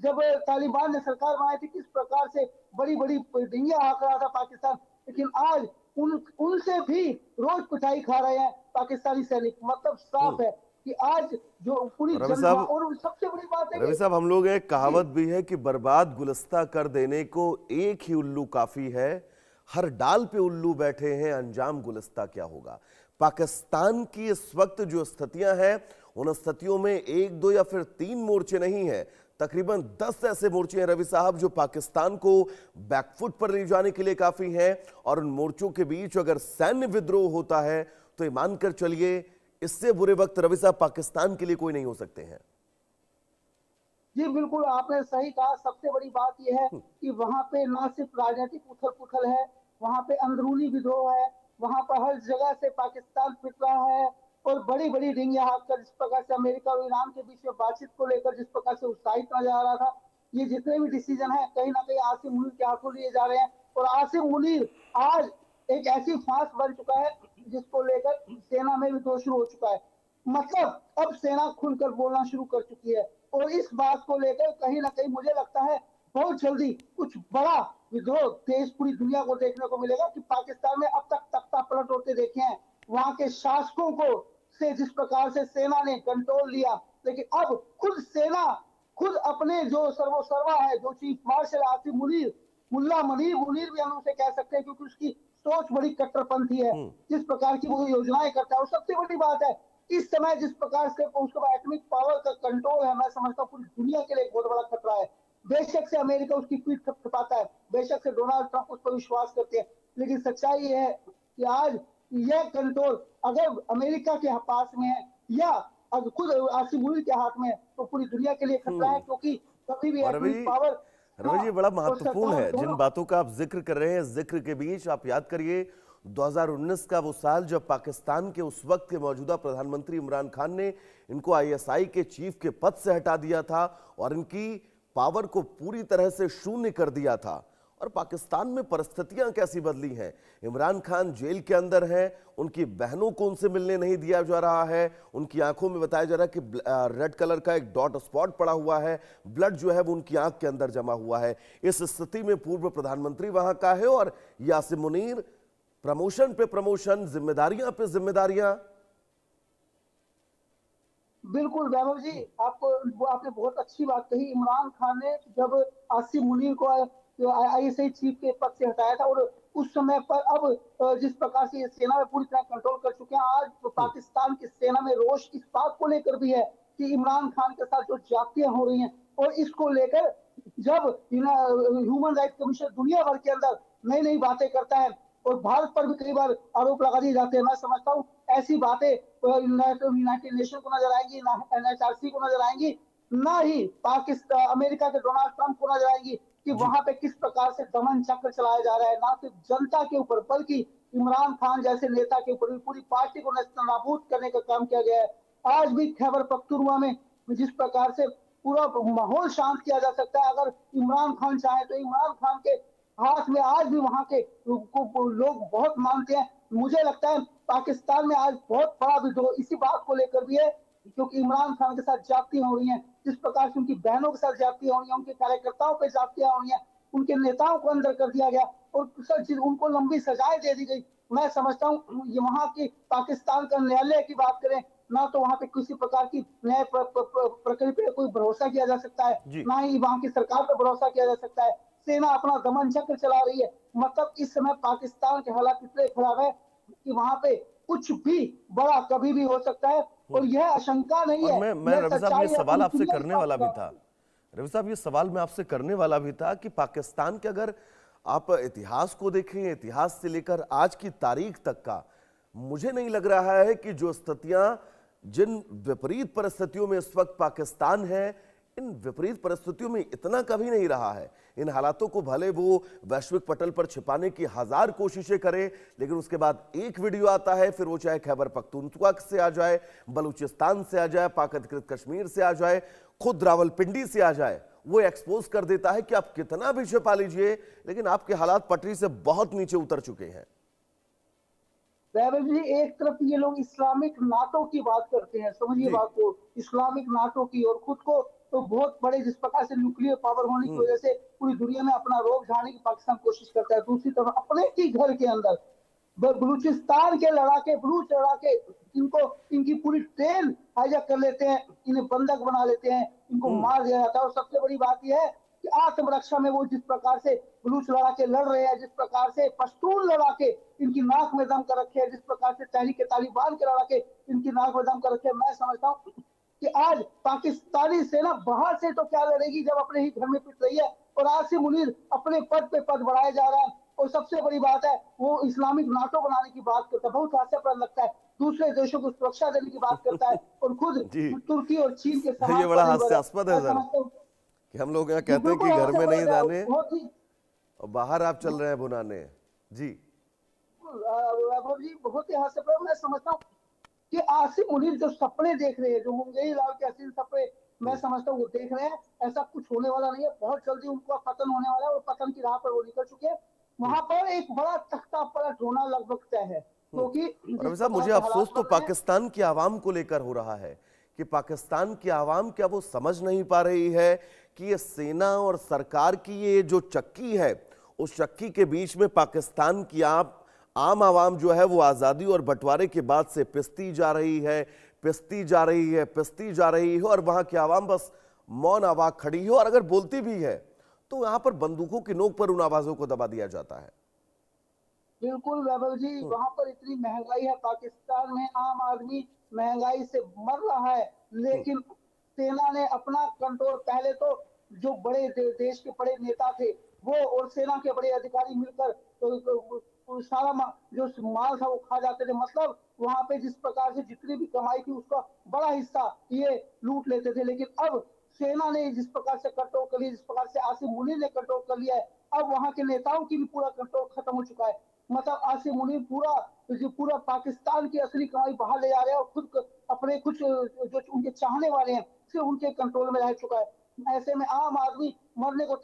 जब तालिबान ने सरकार बनाई थी, किस प्रकार से बड़ी बड़ी डिंगियां हाँक रहा था पाकिस्तान। लेकिन आज उनसे भी रोज पिटाई खा रहे हैं पाकिस्तानी सैनिक। मतलब हम्म। साफ है कि आज जो पूरी रवि जनता, साहब, और सबसे बड़ी बात है रवि कि साहब, हम लोग एक जी कहावत भी है कि बर्बाद गुलस्ता कर देने को एक ही उल्लू काफी है, हर डाल पे उल्लू बैठे हैं, अंजाम गुलस्ता क्या होगा। पाकिस्तान की इस वक्त जो स्थितियां हैं, उन स्थितियों में एक दो या फिर तीन मोर्चे नहीं है, तकरीबन 10 ऐसे मोर्चे हैं रवि साहब जो पाकिस्तान को बैकफुट पर ले जाने के लिए काफी हैं। और उन मोर्चों के बीच अगर सैन्य विद्रोह होता है तो ये मानकर चलिए इससे बुरे वक्त रवि साहब पाकिस्तान के लिए कोई नहीं हो सकते हैं। जी बिल्कुल आपने सही कहा। सबसे बड़ी बात यह है कि वहां पे ना सिर्फ राजनीतिक उथल पुथल है, वहां पे अंदरूनी विद्रोह है। वहां पर हर जगह से पाकिस्तान पिट रहा है, और बड़ी बड़ी रिंगियां हाककर जिस प्रकार से अमेरिका और ईरान के बीच में बातचीत को लेकर जिस प्रकार से उत्साहित नजर आ रहा था, ये जितने भी डिसीजन है कहीं ना कहीं आसिम मुनीर के हाथों लिए जा रहे हैं। और आसिम मुनीर आज एक ऐसी फांस बन चुका है जिसको लेकर सेना में भी विद्रोह शुरू हो चुका है। मतलब अब सेना खुलकर बोलना शुरू कर चुकी है। और इस बात को लेकर कहीं ना कहीं मुझे लगता है बहुत जल्दी कुछ बड़ा विद्रोह देश पूरी दुनिया को देखने को मिलेगा। कि पाकिस्तान में अब तक तख्ता पलट होते देखे हैं वहां के शासकों को, से जिस प्रकार से सेना ने कंट्रोल लिया, लेकिन अब खुद सेना, खुद अपने जो सर्वोसर्वा है, जो चीफ मार्शल आसिफ मुनीर, मुल्ला मुनीर मुनीर भी हम उसे कह सकते हैं, क्योंकि उसकी सोच बड़ी कट्टरपंथी है। जिस प्रकार की वो योजनाएं करता है, और सबसे बड़ी बात है इस समय जिस प्रकार से उसके पास एटॉमिक पावर का कंट्रोल है, मैं समझता हूँ पूरी दुनिया के लिए एक बहुत बड़ा खतरा है। बेशक से अमेरिका उसकी पीठ थपथपाता है, बेशक से डोनाल्ड ट्रंप उस पर विश्वास करते हैं, लेकिन सच्चाई ये है कि आज यह कंट्रोल अगर अमेरिका के पास में है, या अगर खुद आसिम मुनीर के हाथ में है, तो पूरी दुनिया के लिए खतरा है। क्योंकि कभी भी और एटॉमिक पावर रवि जी, बड़ा और महत्वपूर्ण सरकार है जिन दोनों। बातों का आप जिक्र कर रहे हैं। जिक्र के बीच आप याद करिए 2019 का वो साल जब पाकिस्तान के उस वक्त के मौजूदा प्रधानमंत्री इमरान खान ने इनको आईएसआई के चीफ के पद से हटा दिया था और इनकी पावर को पूरी तरह से शून्य कर दिया था। और पाकिस्तान में परिस्थितियां कैसी बदली हैं। इमरान खान जेल के अंदर हैं, उनकी बहनों को उनसे मिलने नहीं दिया जा रहा है, उनकी आंखों में बताया जा रहा है कि रेड कलर का एक डॉट स्पॉट पड़ा हुआ है, ब्लड जो है वो उनकी आंख के अंदर जमा हुआ है। इस स्थिति में पूर्व प्रधानमंत्री वहां का है और यासिम मुनीर प्रमोशन पे प्रमोशन, जिम्मेदारियां पे जिम्मेदारियां। बिल्कुल वैभव जी, आपको वो आपने बहुत अच्छी बात कही। इमरान खान ने जब आसिम मुनीर को आईएसआई चीफ के पद से हटाया था, और उस समय पर अब जिस प्रकार से ये सेना में पूरी तरह कंट्रोल कर चुके हैं, आज तो पाकिस्तान की सेना में रोष इस बात को लेकर भी है कि इमरान खान के साथ जो ज्यादतियां हो रही हैं, और इसको लेकर जब ह्यूमन राइट कमीशन दुनिया भर के अंदर नई नई बातें करता है, और भारत पर भी कई बार आरोप लगा दिए जाते हैं, मैं समझता हूँ ऐसी बातें यूनाइटेड नेशन को नजर आएंगी, ना एनएचआरसी को नजर आएंगी, ना ही पाकिस्तान अमेरिका के डोनाल्ड ट्रंप को नजर आएंगी कि जी। वहां पे किस प्रकार से दमन चक्र चलाया जा रहा है, ना सिर्फ जनता के ऊपर बल्कि इमरान खान जैसे नेता के ऊपर भी पूरी पार्टी को नाबूद करने का काम किया गया है। आज भी खैबर पख्तूनख्वा में जिस प्रकार से पूरा माहौल शांत किया जा सकता है, अगर इमरान खान चाहे तो इमरान खान के हाथ में आज भी वहां के को लोग बहुत मानते हैं। मुझे लगता है पाकिस्तान में आज बहुत बड़ा विद्रोह इसी बात को लेकर भी है, क्योंकि इमरान खान के साथ ज्यादतियां हो रही हैं, जिस प्रकार से उनकी बहनों के साथ ज्यादतियां हो रही हैं, उनके कार्यकर्ताओं पर ज्यादतियां हो रही हैं, उनके नेताओं को अंदर कर दिया गया, और उनको लंबी सजाएं दे दी गई। मैं समझता हूँ ये वहां की पाकिस्तान का न्यायालय की बात करें ना, तो वहां पे किसी प्रकार की न्याय प्रक्रिया पे कोई भरोसा किया जा सकता है, जी। ना ही वहां की सरकार पर भरोसा किया जा सकता है। सेना अपना दमन चक्र चला रही है। मतलब इस समय पाकिस्तान के हालात इतने खराब है कि वहां पे कुछ भी बड़ा कभी भी हो सकता है, और यह आशंका नहीं और है, मैं यह रवि साहब ये सच्चाई है, सवाल पूरी आपसे दुनिया इस करने बात वाला को भी जानती था। है। रवि साहब ये सवाल मैं आपसे करने वाला भी था कि पाकिस्तान के अगर आप इतिहास को देखें, इतिहास से लेकर आज की तारीख तक का, मुझे नहीं लग रहा है कि जो स्थितियां, जिन विपरीत परिस्थितियों में इस वक्त पाकिस्तान है, इन विपरीत परिस्थितियों में इतना कभी नहीं रहा है। इन हालातों को भले वो वैश्विक पटल पर छिपाने की हजार कोशिशें करे, लेकिन उसके बाद एक वीडियो आता है, फिर वो चाहे खैबर पख्तूनख्वा से आ जाए, बलूचिस्तान से आ जाए, पाक अधिकृत कश्मीर से आ जाए, खुद रावलपिंडी से आ जाए, वो एक्सपोज कर देता है कि आप कितना भी छिपा लीजिए, लेकिन आपके हालात पटरी से बहुत नीचे उतर चुके हैं। वैभव जी, एक तरफ ये लोग इस्लामिक नाटो की बात करते हैं, समझिए जी। बात को, इस्लामिक नाटो की, और खुद को तो बहुत बड़े जिस प्रकार से न्यूक्लियर पावर होने की वजह से पूरी दुनिया में अपना रोब झाड़ने की पाकिस्तान कोशिश करता है। दूसरी तरफ अपने ही घर के अंदर बलूचिस्तान के लड़ाके, बलूच लड़ाके, इनको इनकी पूरी ट्रेन हाईजैक कर लेते हैं, इन्हें बंधक बना लेते हैं, इनको मार दिया जाता है। और सबसे बड़ी बात यह है कि आत्मरक्षा में वो जिस प्रकार से बलूच लड़ाके लड़ रहे हैं, जिस प्रकार से पश्तून लड़ाके इनकी नाक में दम कर रखे हैं, जिस प्रकार से तहरीक तालिबान के लड़ाके इनकी नाक में दम कर रखे हैं, मैं समझता हूँ कि आज पाकिस्तानी सेना बाहर से तो क्या लड़ेगी जब अपने ही घर में पिट रही है। और आसिम मुनीर अपने पद पे पद बढ़ाया जा रहा है। और सबसे बड़ी बात है वो इस्लामिक नाटो बनाने की बात करता है, बहुत हास्यास्पद लगता है। दूसरे देशों को सुरक्षा देने की बात करता है और खुद जी तुर्की और चीन के ये समाज बड़ा पर निर्भर है। हास्यास्पद है मैं सर समझता हूँ कि हम लोग यहाँ ये कहते हैं कि बिल्कुल घर में नहीं हास्यास्पद है, दाने बहुत ही और बाहर आप चल रहे हैं भुनाने। जी वैभव जी बहुत ही हास्यास्पद। मैं समझता हूँ कि आसिम मुनीर जो सपने देख रहे हैं, जो मुंगेरी लाल के असीम सपने मैं समझता हूँ वो देख रहे हैं, ऐसा कुछ होने वाला नहीं है। बहुत जल्दी उनका पतन होने वाला है और पतन की राह पर वो निकल चुके हैं। वहां पर एक बड़ा तख्ता पलट होना लगभग तय है, क्योंकि और जिस अभी साहब प्रकार मुझे से अफसोस हालात तो बन रहे हैं। पाकिस्तान की आवाम को लेकर हो रहा है कि पाकिस्तान की आवाम क्या वो समझ नहीं पा रही है कि ये सेना और सरकार की ये जो चक्की है, उस चक्की के बीच में पाकिस्तान की आम आवाम जो है वो आज़ादी और बंटवारे के बाद से पिसती जा रही है, पिसती जा रही है, पिसती जा रही है। और वहां की आवाम बस मौन आवाज खड़ी है और अगर बोलती भी है तो यहां पर बंदूकों की नोक पर उन आवाजों को दबा दिया जाता है। बिल्कुल वैभव जी, वहां पर इतनी महंगाई है, पाकिस्तान में आम आदमी महंगाई से मर रहा है, लेकिन सेना ने अपना कंट्रोल, पहले तो जो बड़े देश के बड़े नेता थे वो और सेना के बड़े अधिकारी मिलकर तो सारा जो माल था वो खा जाते थे। मतलब वहां पे जिस प्रकार से जितनी भी कमाई थी उसका बड़ा हिस्सा ये लूट लेते थे। लेकिन अब सेना ने जिस प्रकार से कंट्रोल कर लिया, जिस प्रकार से आसिम मुनीर ने कंट्रोल कर लिया है, अब वहां के नेताओं की भी पूरा कंट्रोल खत्म हो चुका है। मतलब आसिम मुनीर पूरा पाकिस्तान की असली कमाई बाहर ले जा रहे हैं और खुद अपने कुछ जो उनके चाहने वाले हैं सिर्फ उनके कंट्रोल में रह चुका है। ऐसे में आम आदमी मरने को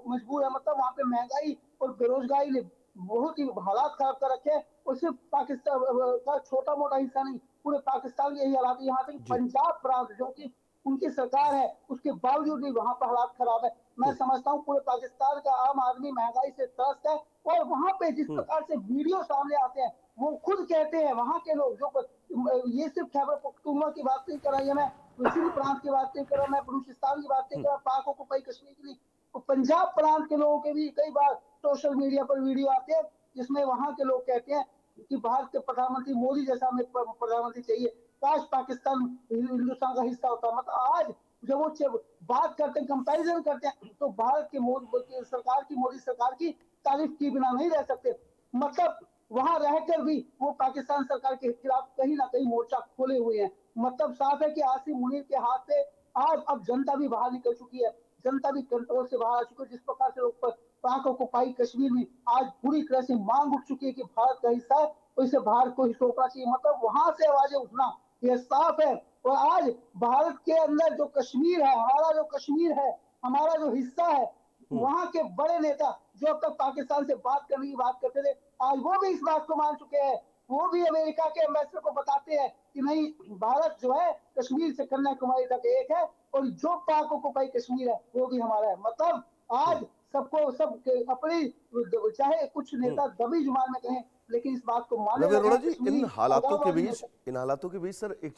मजबूर है। मतलब वहां पे महंगाई और बेरोजगारी ने बहुत ही हालात खराब कर रखे हैं। और सिर्फ पाकिस्तान का छोटा मोटा हिस्सा नहीं, पूरे पाकिस्तान के यही हालात है। यहाँ तक जी पंजाब प्रांत जो कि उनकी सरकार है उसके बावजूद भी वहां पर हालात खराब है। मैं समझता हूँ पूरे पाकिस्तान का आम आदमी महंगाई से त्रस्त है। और वहां पे जिस प्रकार से वीडियो सामने आते हैं, वो खुद कहते हैं वहां के लोग, जो ये सिर्फ खैबर पख्तूनख्वा की बात नहीं कर रहा, मैं सिंध प्रांत की बात नहीं कर रहा, मैं बलूचिस्तान की बात नहीं कर रहा, पाक ऑक्युपाई कश्मीर की नहीं, तो पंजाब प्रांत के लोगों के भी कई बार सोशल मीडिया पर वीडियो आते हैं जिसमें वहां के लोग कहते हैं कि भारत के प्रधानमंत्री मोदी जैसा हमें प्रधानमंत्री चाहिए, काश पाकिस्तान हिंदुस्तान का हिस्सा होता। मतलब आज जब वो बात करते हैं, कंपैरिजन करते हैं, तो भारत के मोदी सरकार की, मोदी सरकार की तारीफ की बिना नहीं रह सकते। मतलब वहां रहकर भी वो पाकिस्तान सरकार के खिलाफ कहीं ना कहीं मोर्चा खोले हुए हैं। मतलब साफ है कि आसिम मुनीर के हाथ से आज अब जनता भी बाहर निकल चुकी है, जनता भी कंट्रोल से बाहर आ चुकी है। जिस प्रकार से लोग पाक ऑक्युपाई कश्मीर में आज पूरी तरह से मांग उठ चुकी है कि भारत का हिस्सा है तो इसे भारत को ही सौंपना चाहिए। मतलब वहां से आवाजें उठना ये साफ है। और आज भारत के अंदर जो कश्मीर है, हमारा जो कश्मीर है, हमारा जो हिस्सा है, वहां के बड़े नेता जो अब तक पाकिस्तान से बात करने की बात करते थे, आज वो भी इस बात को मान चुके हैं। वो भी अमेरिका के एम्बेसडर को बताते हैं कि नहीं, भारत जो है कश्मीर से कन्याकुमारी तक एक है और जो पाक ऑक्युपाई कश्मीर है वो भी हमारा है। मतलब आज सबको सब अपनी, चाहे कुछ नेता दबी जुबान में कहें लेकिन इस बात को मानने रवि लगे अरोड़ा हैं, जी, कश्मीरी अलगाववादी इन हालातों के बीच सर एक चीज